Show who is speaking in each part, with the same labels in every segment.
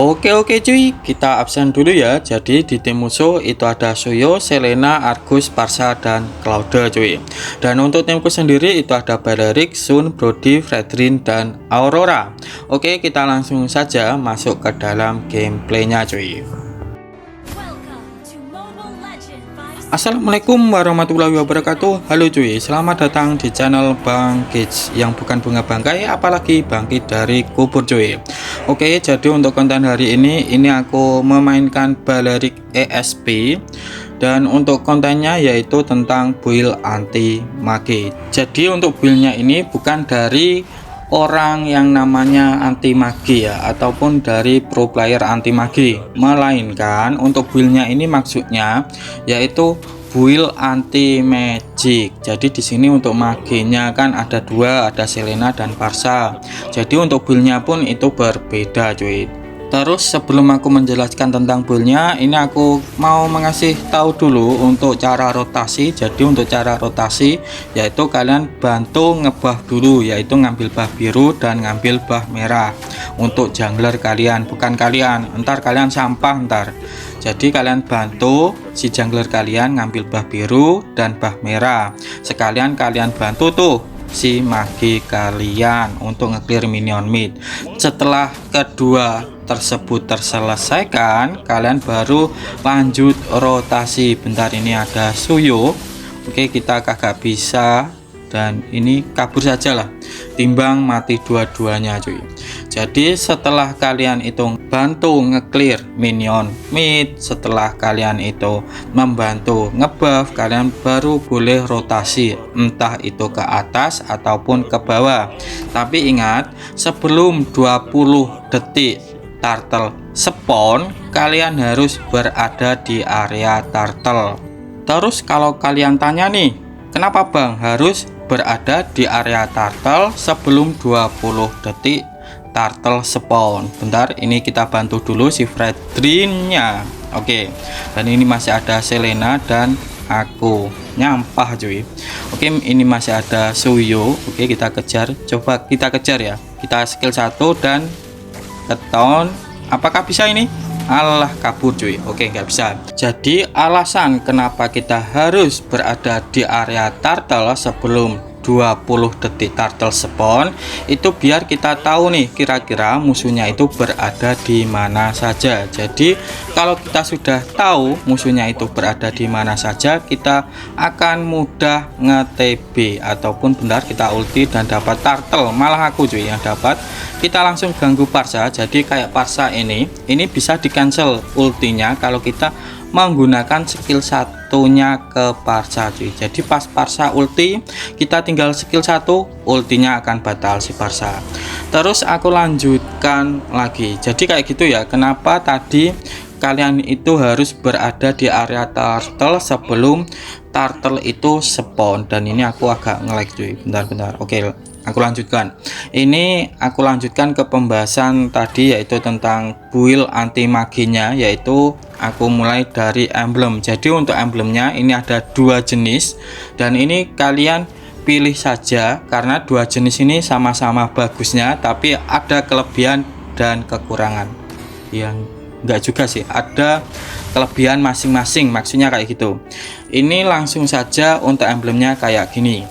Speaker 1: Oke cuy, kita absen dulu ya. Jadi di tim musuh itu ada Suyo, Selena, Argus, Parsa, dan Claude cuy. Dan untuk timku sendiri itu ada Balerik, Sun, Brody, Fredrin, dan Aurora. Oke, kita langsung saja masuk ke dalam gameplaynya cuy. Assalamualaikum warahmatullahi wabarakatuh. Halo cuy, selamat datang di channel Bang Kids yang bukan bunga bangkai, apalagi bangkit dari kubur cuy. Oke, jadi untuk konten hari ini aku memainkan Balerik ESP. Dan untuk kontennya yaitu tentang build anti magi. Jadi untuk buildnya ini bukan dari orang yang namanya anti magi ya, ataupun dari pro player anti magi, melainkan untuk buildnya ini maksudnya yaitu build anti magic. Jadi di sini untuk maginya kan ada dua, ada Selena dan Parsa. Jadi untuk buildnya pun itu berbeda cuy. Terus sebelum aku menjelaskan tentang buildnya, ini aku mau mengasih tahu dulu untuk cara rotasi. Jadi untuk cara rotasi yaitu kalian bantu ngebuff dulu, yaitu ngambil buff biru dan ngambil buff merah untuk jungler kalian, bukan kalian ntar kalian sampah ntar. Jadi kalian bantu si jungler kalian ngambil buff biru dan buff merah, sekalian kalian bantu tuh si magi kalian untuk nge-clear minion mid. Setelah kedua tersebut terselesaikan, kalian baru lanjut rotasi. Bentar, ini ada Suyo. Oke, kita kagak bisa dan ini kabur saja lah, timbang mati dua-duanya cuy. Jadi setelah kalian itu bantu nge-clear minion mid, setelah kalian itu membantu ngebuff, kalian baru boleh rotasi entah itu ke atas ataupun ke bawah. Tapi ingat, sebelum 20 detik turtle spawn, kalian harus berada di area turtle. Terus kalau kalian tanya nih, kenapa bang harus berada di area turtle sebelum 20 detik turtle spawn? Bentar, ini kita bantu dulu si Fredrinnya. Oke, dan ini masih ada Selena dan aku nyampah cuy. Oke, ini masih ada Suyo. Oke, kita kejar, coba kita kejar ya. Kita skill 1 dan keton. Apakah bisa ini? Allah, kabur cuy. Oke, nggak bisa. Jadi alasan kenapa kita harus berada di area turtle sebelum 20 detik turtle spawn itu biar kita tahu nih kira-kira musuhnya itu berada di mana saja. Jadi kalau kita sudah tahu musuhnya itu berada di mana saja, kita akan mudah nge-TB ataupun benar kita ulti dan dapat turtle. Malah aku cuy yang dapat. Kita langsung ganggu Parsa. Jadi kayak Parsa ini bisa di cancel ultinya kalau kita menggunakan skill satunya ke Parsa cuy. Jadi pas Parsa ulti, kita tinggal skill 1, ultinya akan batal si Parsa. Terus aku lanjutkan lagi. Jadi kayak gitu ya, kenapa tadi kalian itu harus berada di area turtle sebelum turtle itu spawn. Dan ini aku agak nge-lag cuy, bentar. Oke, aku lanjutkan. Ini aku lanjutkan ke pembahasan tadi yaitu tentang build anti maginya, yaitu aku mulai dari emblem. Jadi untuk emblemnya ini ada dua jenis dan ini kalian pilih saja karena dua jenis ini sama-sama bagusnya, tapi ada kelebihan dan kekurangan. Yang enggak juga sih, ada kelebihan masing-masing, maksudnya kayak gitu. Ini langsung saja untuk emblemnya kayak gini.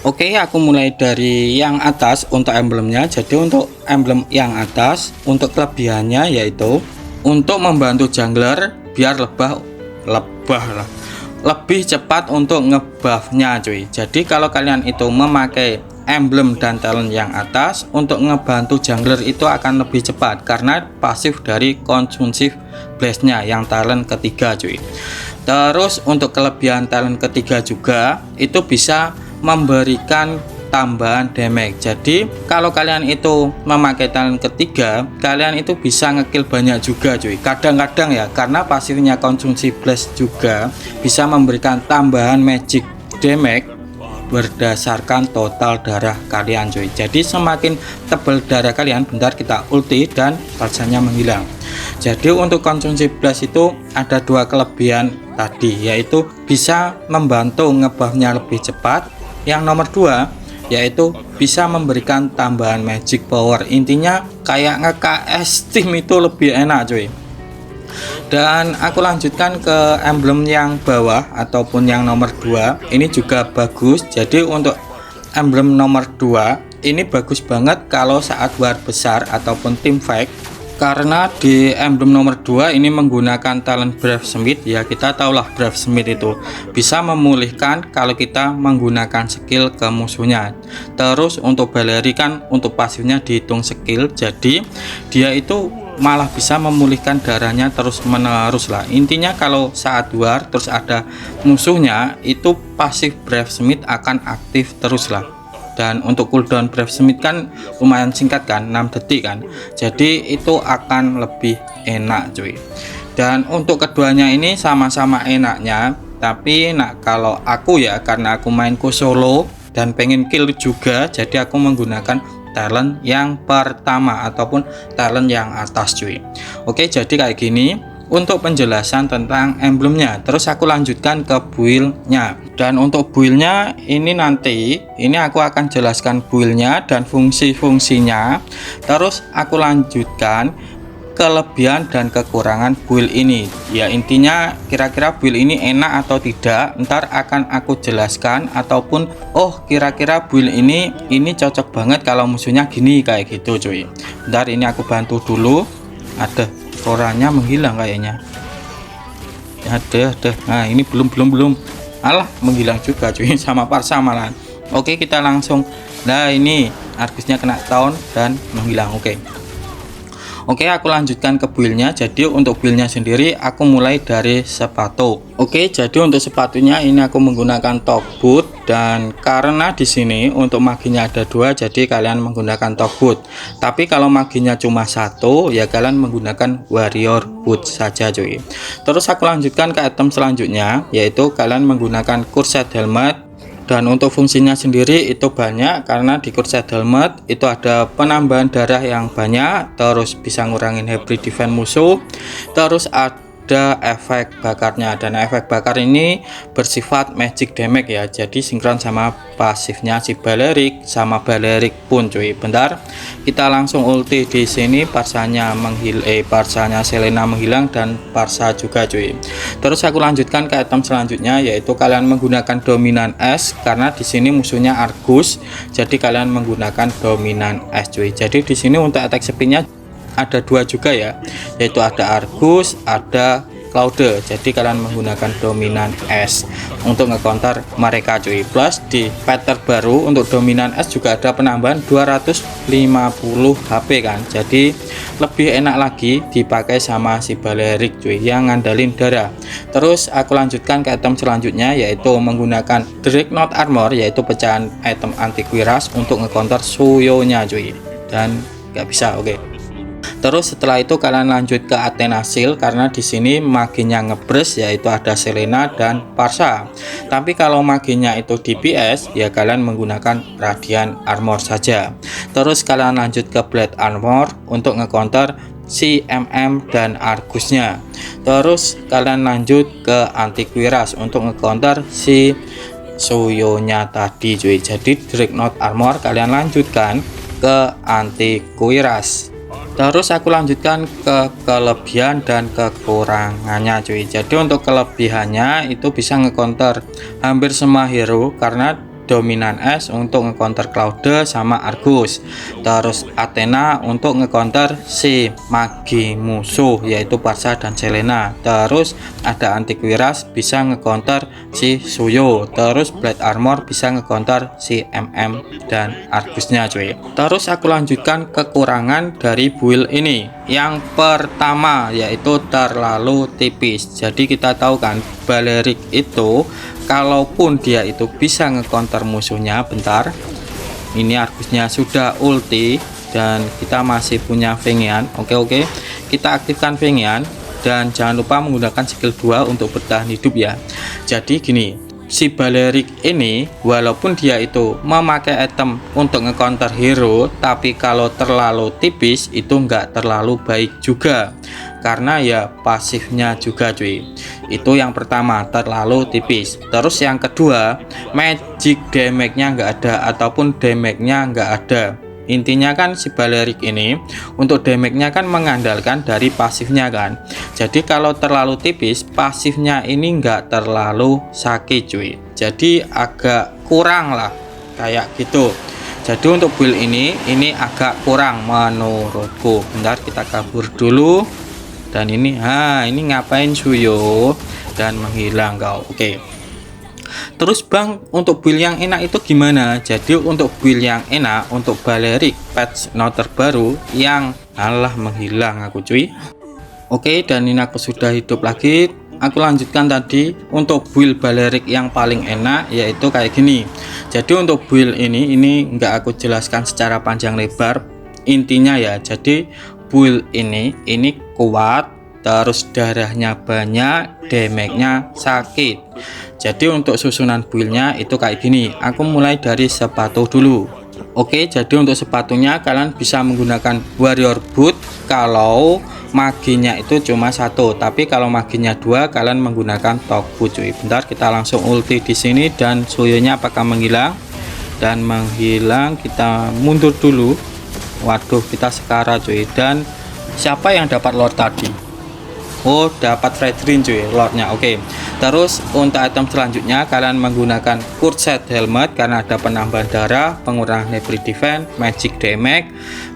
Speaker 1: Oke, aku mulai dari yang atas untuk emblemnya. Jadi untuk emblem yang atas, untuk kelebihannya yaitu untuk membantu jungler biar lebih cepat untuk ngebuffnya cuy. Jadi kalau kalian itu memakai emblem dan talent yang atas, untuk ngebantu jungler itu akan lebih cepat karena pasif dari konsumsif blast-nya yang talent ketiga cuy. Terus untuk kelebihan talent ketiga juga itu bisa memberikan tambahan damage. Jadi kalau kalian itu memakai talent ketiga, kalian itu bisa ngekill banyak juga cuy. Kadang-kadang ya, karena pasifnya konsumsi blast juga bisa memberikan tambahan magic damage berdasarkan total darah kalian cuy. Jadi semakin tebal darah kalian, bentar kita ulti dan rasanya menghilang. Jadi untuk konsumsi blast itu ada dua kelebihan tadi, yaitu bisa membantu ngebuffnya lebih cepat. Yang nomor dua yaitu bisa memberikan tambahan magic power. Intinya kayak nge-KS tim itu lebih enak cuy. Dan aku lanjutkan ke emblem yang bawah ataupun yang nomor 2. Ini juga bagus. Jadi untuk emblem nomor 2 ini bagus banget kalau saat war besar ataupun tim fight, karena di emblem nomor 2 ini menggunakan talent Brave Smith. Ya kita tahulah Brave Smith itu bisa memulihkan kalau kita menggunakan skill ke musuhnya. Terus untuk Baleri kan untuk pasifnya dihitung skill, jadi dia itu malah bisa memulihkan darahnya terus menerus lah. Intinya kalau saat war terus ada musuhnya, itu pasif Brave Smith akan aktif terus lah. Dan untuk cooldown Brave Smith kan lumayan singkat kan, 6 detik kan, jadi itu akan lebih enak cuy. Dan untuk keduanya ini sama-sama enaknya, tapi kalau aku ya, karena aku mainku solo dan pengen kill juga, jadi aku menggunakan talent yang pertama ataupun talent yang atas cuy. Oke, jadi kayak gini untuk penjelasan tentang emblemnya. Terus aku lanjutkan ke build-nya. Dan untuk build-nya ini nanti aku akan jelaskan build-nya dan fungsi-fungsinya. Terus aku lanjutkan kelebihan dan kekurangan build ini. Ya intinya kira-kira build ini enak atau tidak, ntar akan aku jelaskan, ataupun oh kira-kira build ini cocok banget kalau musuhnya gini, kayak gitu cuy. Bentar ini aku bantu dulu. Ada suaranya menghilang kayaknya. Ada. Nah ini belum alah menghilang juga cuy, sama Parsa malah. Oke kita langsung. Nah ini Argusnya kena tahun dan menghilang. Oke, aku lanjutkan ke build-nya. Jadi untuk build-nya sendiri aku mulai dari sepatu. Oke, jadi untuk sepatunya ini aku menggunakan top boot, dan karena di sini untuk maginya ada 2, jadi kalian menggunakan top boot. Tapi kalau maginya cuma 1, ya kalian menggunakan warrior boot saja cuy. Terus aku lanjutkan ke item selanjutnya, yaitu kalian menggunakan corset helmet. Dan untuk fungsinya sendiri itu banyak, karena di corset helmet itu ada penambahan darah yang banyak, terus bisa ngurangin hybrid defense musuh, terus ada efek bakarnya, dan efek bakar ini bersifat magic damage ya, jadi sinkron sama pasifnya si Balerik sama Balerik pun cuy. Bentar kita langsung ulti di sini, Parsanya Parsanya Selena menghilang dan Parsa juga cuy. Terus aku lanjutkan ke item selanjutnya, yaitu kalian menggunakan dominan es, karena di sini musuhnya Argus, jadi kalian menggunakan dominan es cuy. Jadi di sini untuk attack speednya ada 2 juga ya, yaitu ada Argus, ada Cloud. Jadi kalian menggunakan dominan es untuk ngecounter mereka cuy. Plus di patch terbaru untuk dominan es juga ada penambahan 250 HP kan, jadi lebih enak lagi dipakai sama si Balerik cuy yang ngandalin darah. Terus aku lanjutkan ke item selanjutnya, yaitu menggunakan Dreadnought Armor, yaitu pecahan item anti kuiras untuk ngecounter Suyo-nya cuy, dan nggak bisa. Terus setelah itu kalian lanjut ke Athena Shield, karena di sini maginya ngebres, yaitu ada Selena dan Parsa. Tapi kalau maginya itu DPS, ya kalian menggunakan Radiant Armor saja. Terus kalian lanjut ke Blade Armor untuk ngecounter si MM dan Argusnya. Terus kalian lanjut ke anti kuiras untuk ngecounter si Suyo-nya tadi cuy. Jadi Dreadnought Armor kalian lanjutkan ke anti kuiras. Terus aku lanjutkan ke kelebihan dan kekurangannya cuy. Jadi untuk kelebihannya itu bisa ngecounter hampir semua hero, karena dominan es untuk ngecounter Cloud sama Argus. Terus Athena untuk ngecounter si magi musuh, yaitu Parsa dan Selena. Terus ada anti kuiras bisa ngecounter si Suyo. Terus Blade Armor bisa ngecounter si MM dan Argusnya cuy. Terus aku lanjutkan kekurangan dari build ini. Yang pertama yaitu terlalu tipis. Jadi kita tahu kan Balerik itu kalaupun dia itu bisa ngecounter musuhnya, bentar ini Argusnya sudah ulti dan kita masih punya Fengian. Oke, kita aktifkan Fengian, dan jangan lupa menggunakan skill 2 untuk bertahan hidup ya. Jadi gini, si Balerik ini walaupun dia itu memakai item untuk nge-counter hero, tapi kalau terlalu tipis itu nggak terlalu baik juga, karena ya pasifnya juga cuy. Itu yang pertama, terlalu tipis. Terus yang kedua, magic damage-nya nggak ada ataupun damage-nya nggak ada. Intinya kan si Balerik ini untuk damage-nya kan mengandalkan dari pasifnya kan. Jadi kalau terlalu tipis, pasifnya ini nggak terlalu sakit cuy. Jadi agak kurang lah kayak gitu. Jadi untuk build ini agak kurang menurutku. Bentar, kita kabur dulu. Dan ini ngapain Suyo dan menghilang kau. Oke. Terus bang, untuk build yang enak itu gimana? Jadi untuk build yang enak untuk Balerik patch note terbaru yang menghilang aku cuy. Oke, dan ini aku sudah hidup lagi. Aku lanjutkan tadi untuk build Balerik yang paling enak yaitu kayak gini. Jadi untuk build ini nggak aku jelaskan secara panjang lebar. Intinya ya, jadi build ini kuat, terus darahnya banyak, damage-nya sakit. Jadi untuk susunan build-nya itu kayak gini. Aku mulai dari sepatu dulu. Oke, jadi untuk sepatunya kalian bisa menggunakan warrior boot kalau maginya itu cuma satu, tapi kalau maginya dua kalian menggunakan toku cuy. Bentar, kita langsung ulti di sini dan Suyonya apakah menghilang? Dan menghilang, kita mundur dulu. Waduh, kita sekara cuy. Dan siapa yang dapat lord tadi? Oh, dapat Fredrin cuy, lordnya. Oke. Terus untuk item selanjutnya kalian menggunakan Curset Helmet karena ada penambahan darah, pengurangan heavy defense, magic damage,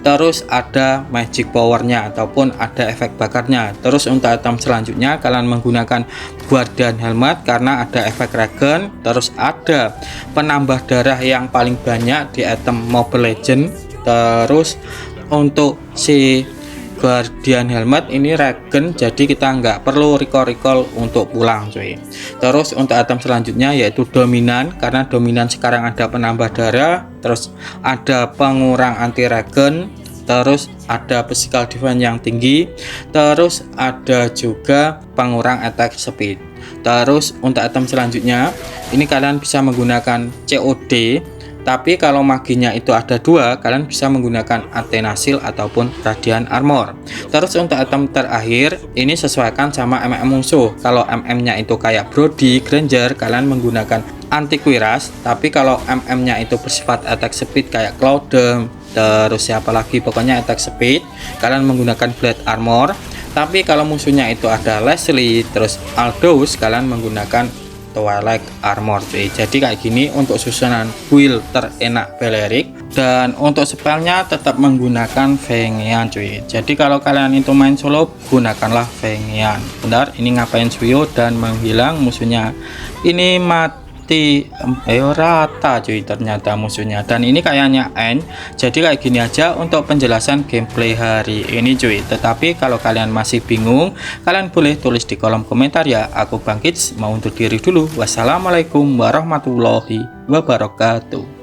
Speaker 1: terus ada magic powernya ataupun ada efek bakarnya. Terus untuk item selanjutnya kalian menggunakan Guardian Helmet karena ada efek regen, terus ada penambah darah yang paling banyak di item Mobile Legend. Terus untuk si Guardian Helmet ini regen, jadi kita nggak perlu recall untuk pulang cuy. Terus untuk item selanjutnya yaitu Dominan karena Dominan sekarang ada penambah darah, terus ada pengurang anti regen, terus ada physical defense yang tinggi, terus ada juga pengurang attack speed. Terus untuk item selanjutnya ini kalian bisa menggunakan COD, tapi kalau maginya itu ada dua, kalian bisa menggunakan Athena Shield ataupun Radiant Armor. Terus untuk item terakhir, ini sesuaikan sama MM musuh. Kalau MM-nya itu kayak Brody, Granger, kalian menggunakan Antiquiras. Tapi kalau MM-nya itu bersifat attack speed kayak Cloudem, terus siapa lagi, pokoknya attack speed, kalian menggunakan Blade Armor. Tapi kalau musuhnya itu ada Leslie, terus Aldous, kalian menggunakan Twilight Armor cuy. Jadi kayak gini untuk susunan build terenak Balerik. Dan untuk spellnya tetap menggunakan Fengian cuy. Jadi kalau kalian itu main solo, gunakanlah Fengian. Bentar, ini ngapain Suyo dan menghilang musuhnya. Ini mati rata cuy ternyata musuhnya. Dan ini kayaknya end. Jadi kayak gini aja untuk penjelasan gameplay hari ini cuy. Tetapi kalau kalian masih bingung, kalian boleh tulis di kolom komentar ya. Aku Bang Kids mau undur diri dulu. Wassalamualaikum warahmatullahi wabarakatuh.